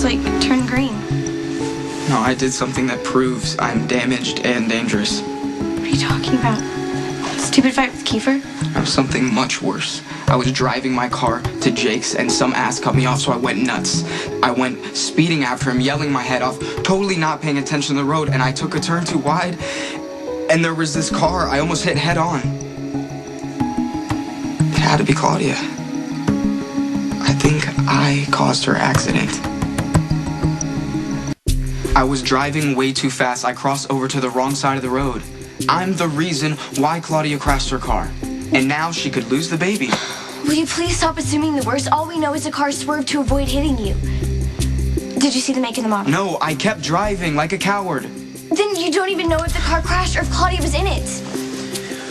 just, like, turned green. No, I did something that proves I'm damaged and dangerous. What are you talking about? Stupid fight with Kiefer? No, something much worse. I was driving my car to Jake's and some ass cut me off, so I went nuts. I went speeding after him, yelling my head off, totally not paying attention to the road, and I took a turn too wide, and there was this car I almost hit head on. It had to be Claudia. I think I caused her accident. I was driving way too fast. I crossed over to the wrong side of the road. I'm the reason why Claudia crashed her car. And now she could lose the baby. Will you please stop assuming the worst? All we know is the car swerved to avoid hitting you. Did you see the make and the model? No, I kept driving like a coward. Then you don't even know if the car crashed or if Claudia was in it.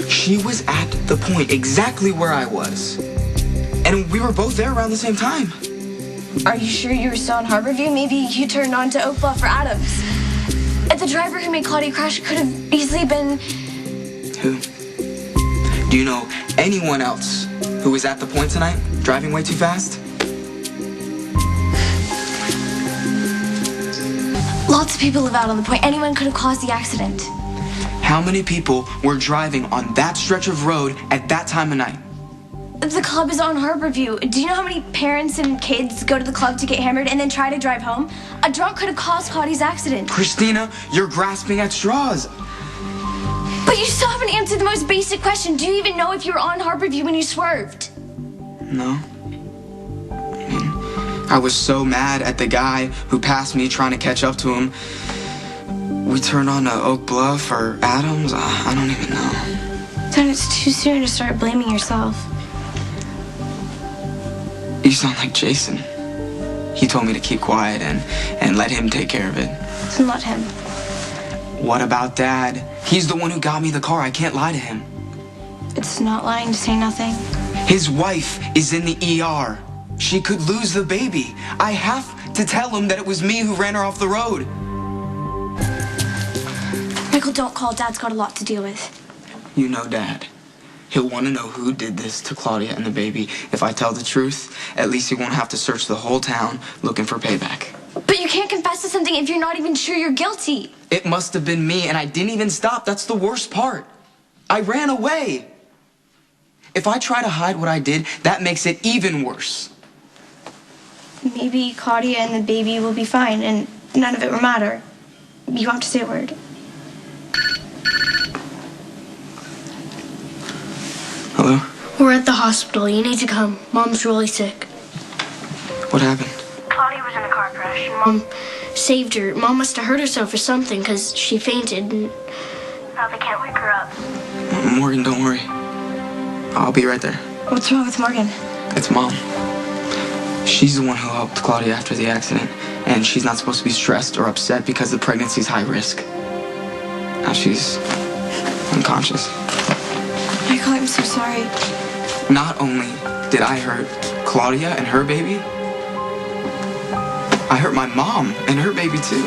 She was at the point exactly where I was. And we were both there around the same time. Are you sure you were still in Harborview? Maybe you turned on to Oak Bluff or Adams. The driver who made Claudia crash could have easily been... Who? Do you know anyone else who was at the point tonight, driving way too fast? Lots of people live out on the point. Anyone could have caused the accident. How many people were driving on that stretch of road at that time of night? The club is on Harborview. Do you know how many parents and kids go to the club to get hammered and then try to drive home? A drunk could have caused Claudia's accident. Kristina, you're grasping at straws. But you still haven't answered the most basic question. Do you even know if you were on Harborview when you swerved? No. I was so mad at the guy who passed me trying to catch up to him. We turned on to Oak Bluff or Adams. I don't even know. Then it's too soon to start blaming yourself. You sound like Jason. He told me to keep quiet and let him take care of it. Then let him. What about Dad? He's the one who got me the car. I can't lie to him. It's not lying to say nothing. His wife is in the ER. She could lose the baby. I have to tell him that it was me who ran her off the road. Michael, don't call. Dad's got a lot to deal with. You know Dad. He'll want to know who did this to Claudia and the baby. If I tell the truth, at least he won't have to search the whole town looking for payback. But you can't confess to something if you're not even sure you're guilty. It must have been me, and I didn't even stop. That's the worst part. I ran away. If I try to hide what I did, that makes it even worse. Maybe Claudia and the baby will be fine, and none of it will matter. You don't have to say a word. Hello? We're at the hospital. You need to come. Mom's really sick. What happened? Claudia was in a car crash. Mom saved her. Mom must have hurt herself or something because she fainted. And now they can't wake her up. Morgan, don't worry. I'll be right there. What's wrong with Morgan? It's Mom. She's the one who helped Claudia after the accident, and she's not supposed to be stressed or upset because the pregnancy's high risk. Now she's unconscious. Michael, I'm so sorry. Not only did I hurt Claudia and her baby, I hurt my mom and her baby too.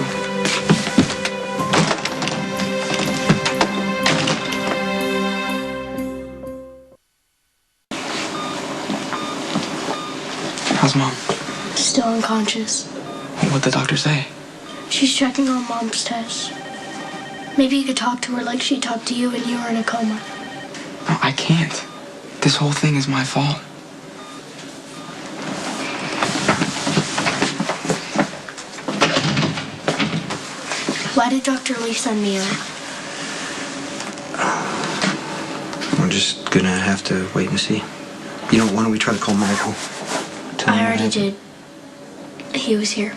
How's Mom? Still unconscious. What'd the doctor say? She's checking on Mom's test. Maybe you could talk to her like she talked to you when you were in a coma. No, I can't. This whole thing is my fault. Why did Dr. Lee send me out? We're just gonna have to wait and see. You know, why don't we try to call Michael? Tell him I what already happened. did. He was here.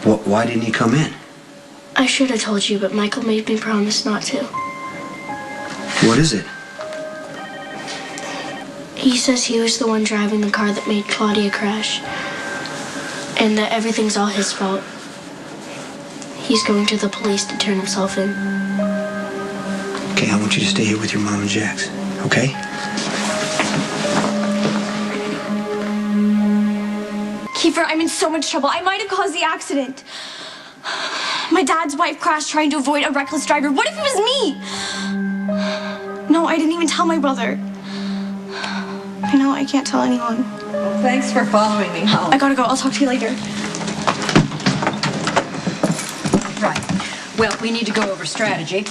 Why didn't he come in? I should have told you, but Michael made me promise not to. What is it? He says he was the one driving the car that made Claudia crash. And that everything's all his fault. He's going to the police to turn himself in. Okay, I want you to stay here with your mom and Jax, okay? Kiefer, I'm in so much trouble. I might have caused the accident. My dad's wife crashed trying to avoid a reckless driver. What if it was me? No, I didn't even tell my brother. I know, I can't tell anyone. Well, thanks for following me home. I gotta go. I'll talk to you later. Right. Well, we need to go over strategy.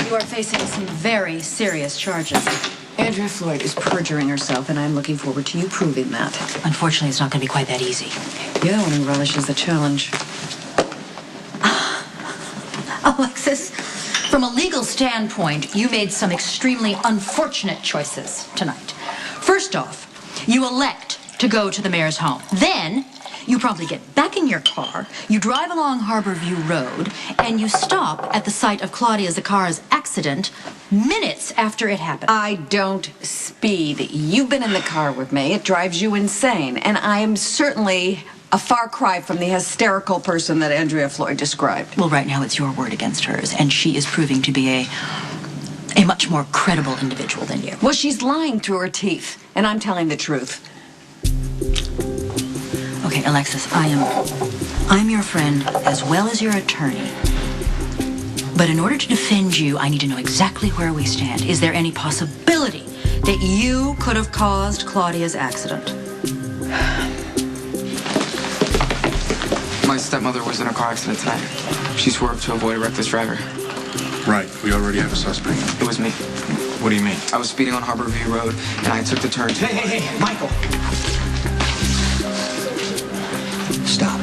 You are facing some very serious charges. Andrea Floyd is perjuring herself, and I'm looking forward to you proving that. Unfortunately, it's not going to be quite that easy. You're the one who relishes the challenge. Alexis, from a legal standpoint, you made some extremely unfortunate choices tonight. First off, you elect to go to the mayor's home. Then, you promptly get back in your car, you drive along Harborview Road, and you stop at the site of Claudia's car's accident minutes after it happened. I don't speed. You've been in the car with me. It drives you insane. And I am certainly a far cry from the hysterical person that Andrea Floyd described. Well, right now it's your word against hers, and she is proving to be a much more credible individual than you. Well, she's lying through her teeth, and I'm telling the truth. Okay, Alexis, I'm your friend as well as your attorney. But in order to defend you, I need to know exactly where we stand. Is there any possibility that you could have caused Claudia's accident? My stepmother was in a car accident tonight. She swerved to avoid a reckless driver. Right, we already have a suspect. It was me. What do you mean? I was speeding on Harborview Road, and I took the turn to... Hey, Michael. Stop.